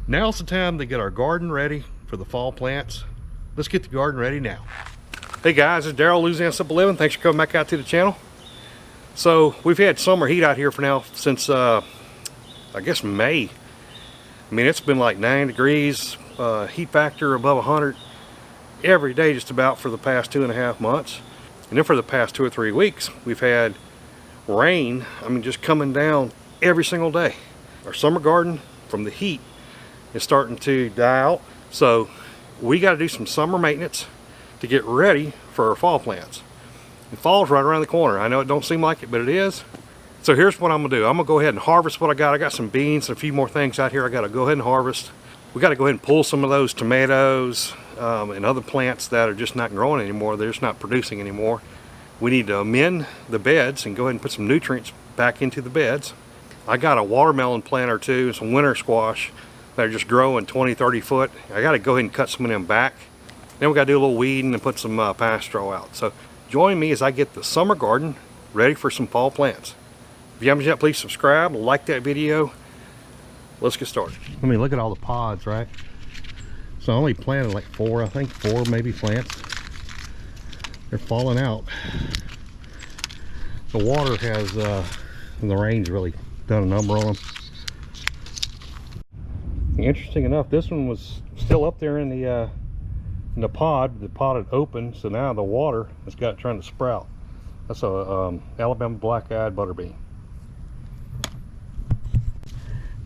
Now's the time to get our garden ready for the fall plants. Let's get the garden ready now. Hey guys, it's Daryl, Louisiana Simple Living. Thanks for coming back out to the channel. So we've had summer heat out here for now since I guess May. I mean, it's been like 9 degrees, heat factor above 100 every day just about for the past 2.5 months. And then for the past 2 or 3 weeks, we've had rain, I mean, just coming down every single day. Our summer garden from the heat is starting to die out. So we got to do some summer maintenance to get ready for our fall plants. And fall's right around the corner. I know it don't seem like it, but it is. So here's what I'm gonna do. I'm gonna go ahead and harvest what I got. I got some beans and a few more things out here I gotta go ahead and harvest. We gotta go ahead and pull some of those tomatoes and other plants that are just not growing anymore. They're just not producing anymore. We need to amend the beds and go ahead and put some nutrients back into the beds. I got a watermelon plant or two and some winter squash that are just growing 20-30 foot. I got to go ahead and cut some of them back. Then we got to do a little weeding and put some pine straw out. So join me as I get the summer garden ready for some fall plants. If you haven't yet, please subscribe, like that video. Let's get started. I mean, look at all the pods, right? So I only planted like 4, I think 4 maybe plants. They're falling out. The water has, the rain's really done a number on them. Interesting enough, this one was still up there in the pod. The pod had opened, so now the water has got trying to sprout. That's a Alabama black-eyed butterbean.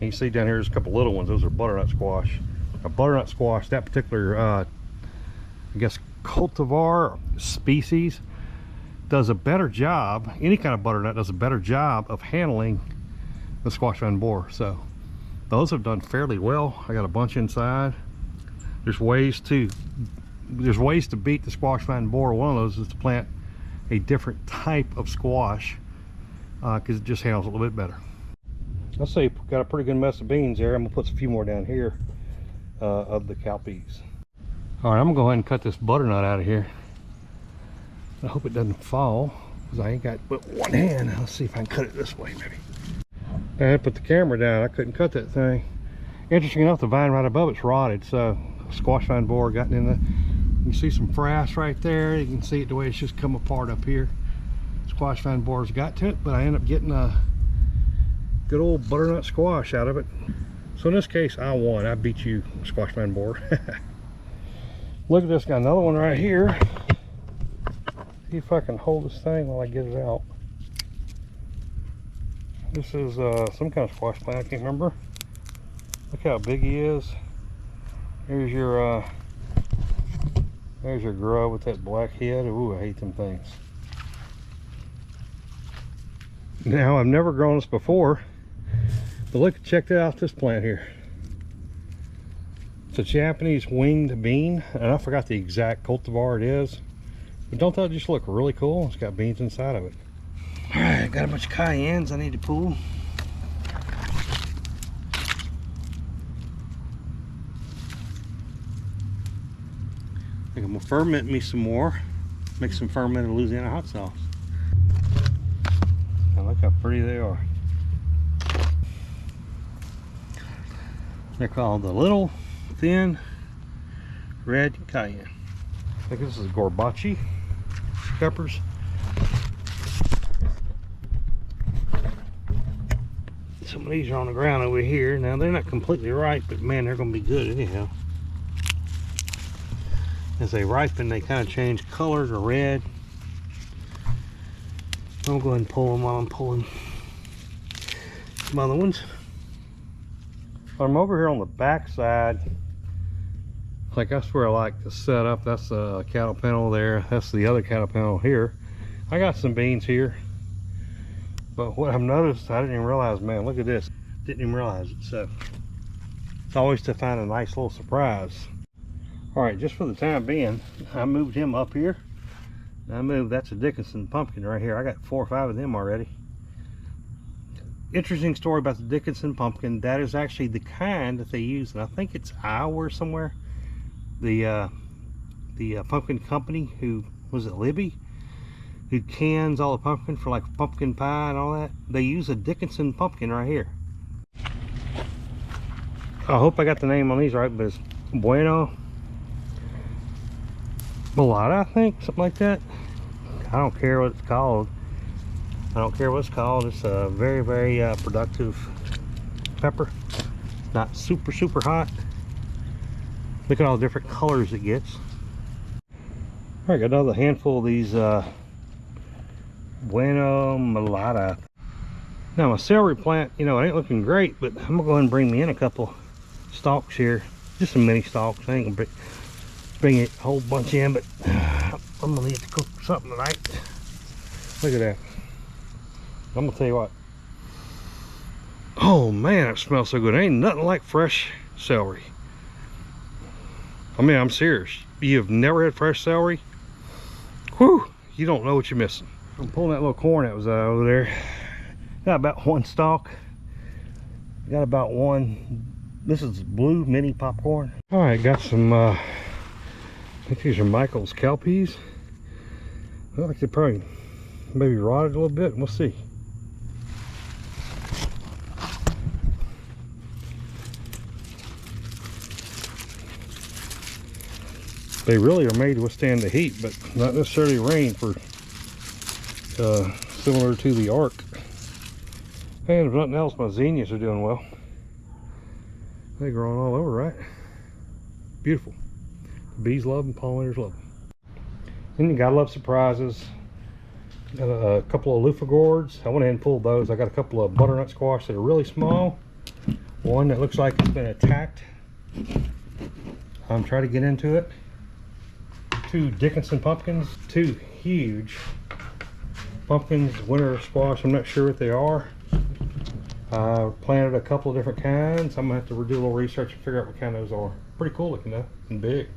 And you see down here there's a couple little ones. Those are butternut squash. A butternut squash, that particular I guess cultivar species, does a better job. Any kind of butternut does a better job of handling the squash vine borer. So those have done fairly well. I got a bunch inside. There's ways to beat the squash vine borer. One of those is to plant a different type of squash because it just handles a little bit better. Let's say got a pretty good mess of beans there. I'm gonna put a few more down here of the cowpeas. All right, I'm gonna go ahead and cut this butternut out of here. I hope it doesn't fall because I ain't got but one hand. Let's see if I can cut it this way maybe. I had to put the camera down. I couldn't cut that thing. Interesting enough, the vine right above it's rotted, so squash vine borer gotten in the. You see some frass right there. You can see it the way it's just come apart up here. Squash vine borer's got to it, but I end up getting a good old butternut squash out of it. So in this case, I won. I beat you, squash vine borer. Look at this, got another one right here. See if I can hold this thing while I get it out. This is some kind of squash plant, I can't remember. Look how big he is. There's your grub with that black head. Ooh, I hate them things. Now, I've never grown this before, but look, check out this plant here. It's a Japanese winged bean, and I forgot the exact cultivar it is. But don't that just look really cool? It's got beans inside of it. All right, got a bunch of cayennes I need to pull. I think I'm gonna ferment me some more. Make some fermented Louisiana hot sauce. Now look how pretty they are. They're called the little, thin, red cayenne. I think this is gorbachi peppers. Some of these are on the ground over here. Now they're not completely ripe, but man, they're gonna be good anyhow. As they ripen, they kind of change color to red. I'll go ahead and pull them while I'm pulling some other ones. I'm over here on the back side. Like that's where I like to set up. That's a cattle panel there. That's the other cattle panel here. I got some beans here. But what I've noticed, I didn't even realize, man, look at this. Didn't even realize it. So it's always to find a nice little surprise. All right, just for the time being, I moved him up here. That's a Dickinson pumpkin right here. I got 4 or 5 of them already. Interesting story about the Dickinson pumpkin. That is actually the kind that they use, and I think it's Iowa or somewhere. The pumpkin company, who was it, Libby, who cans all the pumpkin for like pumpkin pie and all that. They use a Dickinson pumpkin right here. I hope I got the name on these right, but it's Bueno Mulata, I think, something like that. I don't care what it's called. I don't care what it's called. It's a very, very productive pepper. Not super, super hot. Look at all the different colors it gets. All right, got another handful of these Bueno Mulata. Now my celery plant, you know, it ain't looking great, but I'm gonna go ahead and bring me in a couple stalks here. Just some mini stalks. I ain't gonna bring a whole bunch in, but I'm gonna need to cook something tonight. Look at that. I'm gonna tell you what. Oh man, it smells so good. Ain't nothing like fresh celery. I mean, I'm serious. You've never had fresh celery? Whew, you don't know what you're missing. I'm pulling that little corn that was over there. Got about one stalk. Got about one. This is blue mini popcorn. All right, got some, I think these are Michael's cowpeas. Look like they probably maybe rotted a little bit. We'll see. They really are made to withstand the heat, but not necessarily rain, for similar to the Ark. And if nothing else, my zinnias are doing well. They're growing all over, right? Beautiful. Bees love them, pollinators love them. And you gotta love surprises. Got a couple of loofah gourds. I went ahead and pulled those. I got a couple of butternut squash that are really small. One that looks like it's been attacked. I'm trying to get into it. 2 Dickinson pumpkins. 2 huge pumpkins, winter squash. I'm not sure what they are. I planted a couple of different kinds. I'm gonna have to do a little research and figure out what kind those are. Pretty cool looking though, and big.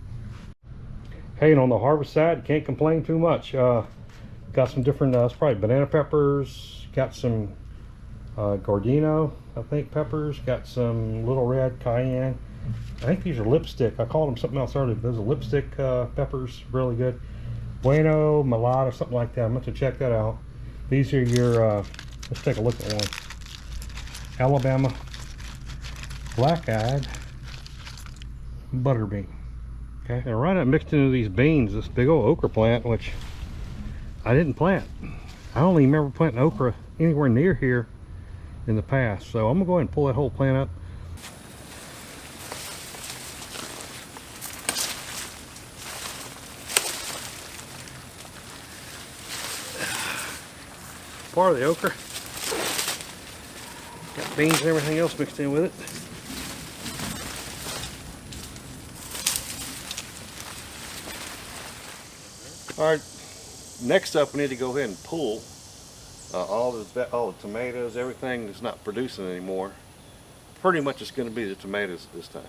Hey, and on the harvest side, you can't complain too much. Got some different, it's probably banana peppers. Got some Gardino, I think, peppers. Got some little red cayenne. I think these are lipstick. I called them something else earlier. Those are lipstick peppers, really good. Bueno Mulata, something like that. I'm going to check that out. These are your, let's take a look at one. Alabama black-eyed butterbean. Okay, and right up mixed into these beans, this big old okra plant, which I didn't plant. I don't even remember planting okra anywhere near here in the past. So I'm gonna go ahead and pull that whole plant up. Part of the okra. Got beans and everything else mixed in with it. All right, next up we need to go ahead and pull all the tomatoes, everything that's not producing anymore. Pretty much it's going to be the tomatoes this time.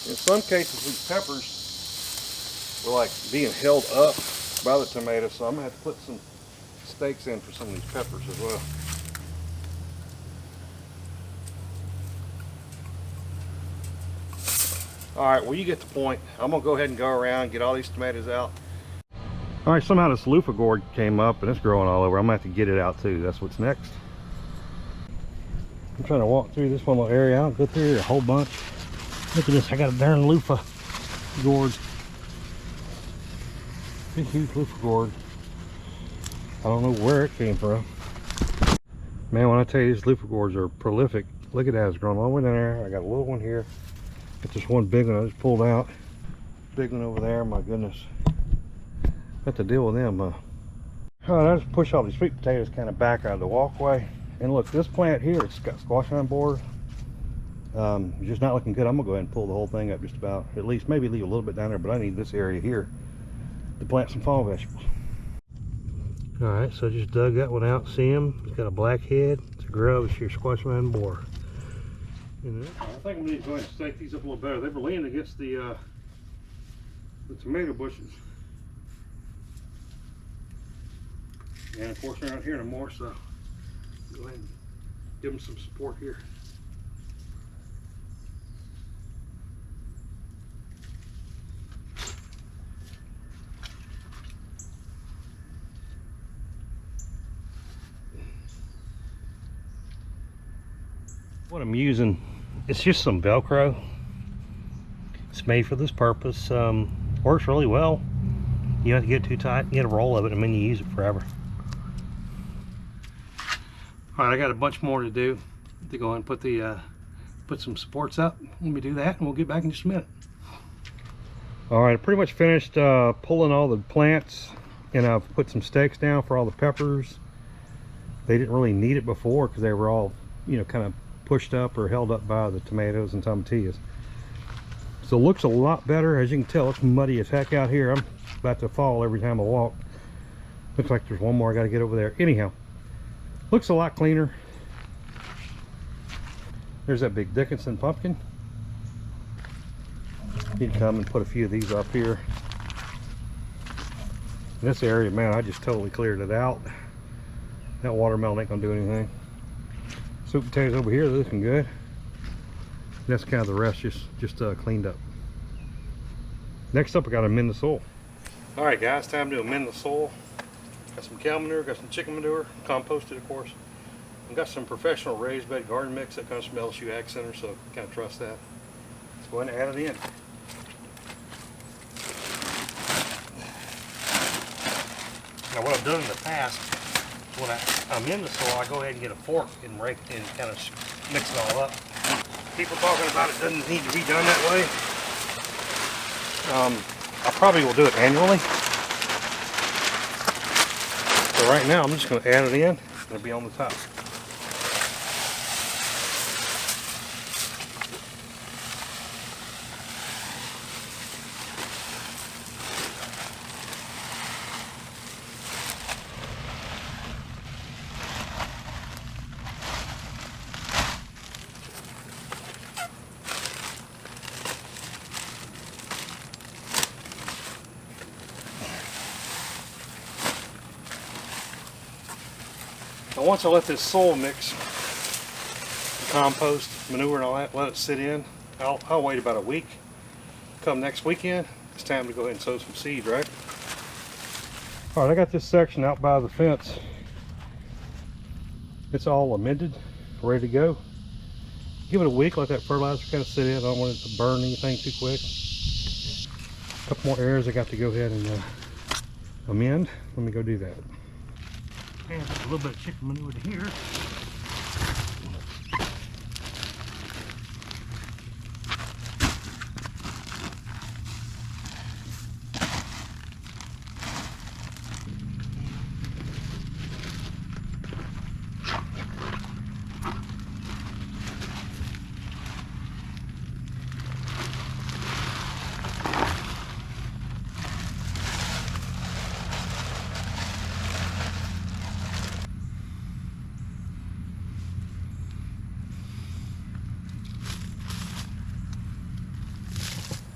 In some cases, these peppers were like being held up by the tomatoes, so I'm gonna have to put some stakes in for some of these peppers as well. All right, well, you get the point. I'm gonna go ahead and go around and get all these tomatoes out. All right, somehow this loofah gourd came up and it's growing all over. I'm gonna have to get it out too. That's what's next. I'm trying to walk through this one little area. I'll go through here a whole bunch. Look at this, I got a darn loofah gourd. Big huge loofah gourd. I don't know where it came from. Man, when I tell you these leaf gourds are prolific, look at that, it's grown all the way down there. I got a little one here. Got this one big one I just pulled out. Big one over there, my goodness. Got to deal with them. All right, I just push all these sweet potatoes kind of back out of the walkway. And look, this plant here, it's got squash on board. Just not looking good. I'm gonna go ahead and pull the whole thing up just about, at least maybe leave a little bit down there, but I need this area here to plant some fall vegetables. All right, so I just dug that one out. See him? It's got a black head. It's a grub. It's your squash vine borer. I think we need to go ahead and stake these up a little better. They were leaning against the tomato bushes. And of course they're not here anymore, so go ahead and give them some support here. What I'm using, it's just some Velcro. It's made for this purpose. Works really well. You don't have to get too tight. You get a roll of it and then you use it forever. All right, I got a bunch more to do to go and put some supports up. Let me do that and we'll get back in just a minute. All right, I pretty much finished pulling all the plants, and I've put some stakes down for all the peppers. They didn't really need it before because they were all, you know, kind of pushed up or held up by the tomatoes and tomatillas. So it looks a lot better. As you can tell, it's muddy as heck out here. I'm about to fall every time I walk. Looks like there's one more I got to get over there. Anyhow, looks a lot cleaner. There's that big Dickinson pumpkin. Need to come and put a few of these up here. In this area, man, I just totally cleared it out. That watermelon ain't gonna do anything. Sweet potatoes over here, they're looking good. That's kind of the rest just cleaned up. Next up, I got to amend the soil. All right, guys, time to amend the soil. Got some cow manure, got some chicken manure, composted, of course. I've got some professional raised bed garden mix that comes from LSU Ag Center, so kind of trust that. Let's go ahead and add it in. Now, what I've done in the past, when I'm in the soil, I go ahead and get a fork and rake and kind of mix it all up. People talking about it doesn't need to be done that way. I probably will do it annually. So right now, I'm just going to add it in. It'll be on the top. Now once I let this soil mix, the compost, manure and all that, let it sit in, I'll wait about a week. Come next weekend, it's time to go ahead and sow some seed, right? All right, I got this section out by the fence. It's all amended, ready to go. Give it a week, let that fertilizer kind of sit in. I don't want it to burn anything too quick. A couple more areas I got to go ahead and amend. Let me go do that. And a little bit of chicken manure to here.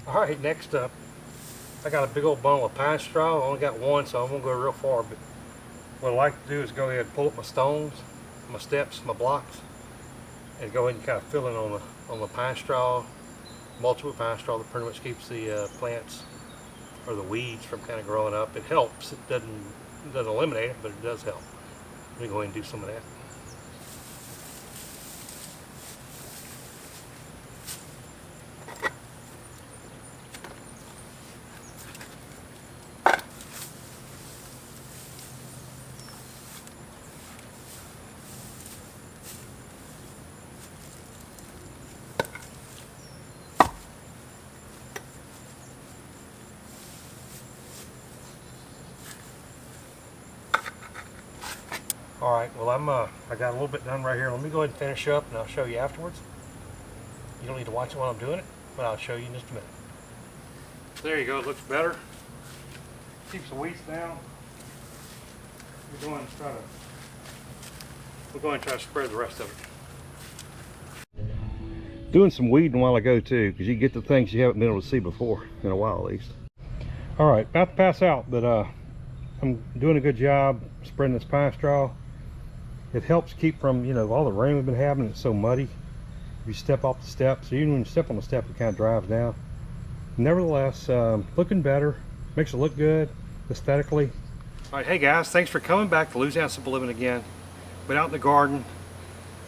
All right, next up, I got a big old bundle of pine straw. I only got one, so I won't go real far, but what I like to do is go ahead and pull up my stones, my steps, my blocks, and go ahead and kind of fill in on the pine straw, mulch with pine straw that pretty much keeps the plants or the weeds from kind of growing up. It helps. It doesn't eliminate it, but it does help. Let me go ahead and do some of that. Alright, well I got a little bit done right here. Let me go ahead and finish up and I'll show you afterwards. You don't need to watch it while I'm doing it, but I'll show you in just a minute. There you go, it looks better. Keeps the weeds down. We're going to try to spread the rest of it. Doing some weeding while I go too, because you get the things you haven't been able to see before, in a while at least. Alright, about to pass out, but I'm doing a good job spreading this pine straw. It helps keep from, you know, all the rain we've been having. It's so muddy. If you step off the steps, so even when you step on the step, it kind of drives down. Nevertheless, looking better, makes it look good aesthetically. All right, hey guys, thanks for coming back to Louisiana Simple Living again. Been out in the garden.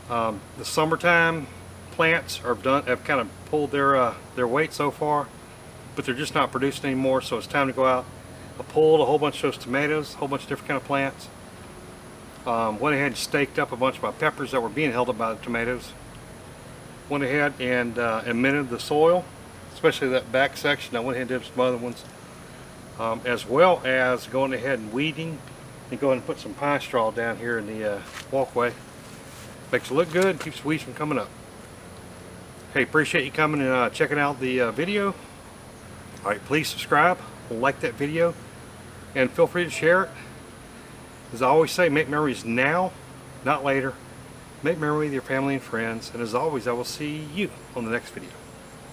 The summertime plants have kind of pulled their weight so far, but they're just not producing anymore. So it's time to go out. I pulled a whole bunch of those tomatoes, a whole bunch of different kind of plants. Went ahead and staked up a bunch of my peppers that were being held up by the tomatoes. Went ahead and amended the soil, especially that back section. I went ahead and did some other ones, as well as going ahead and weeding and go ahead and put some pine straw down here in the walkway. Makes it look good and keeps weeds from coming up. Hey, appreciate you coming and checking out the video. All right, please subscribe, like that video, and feel free to share it. As I always say, make memories now, not later. Make memories with your family and friends. And as always, I will see you on the next video.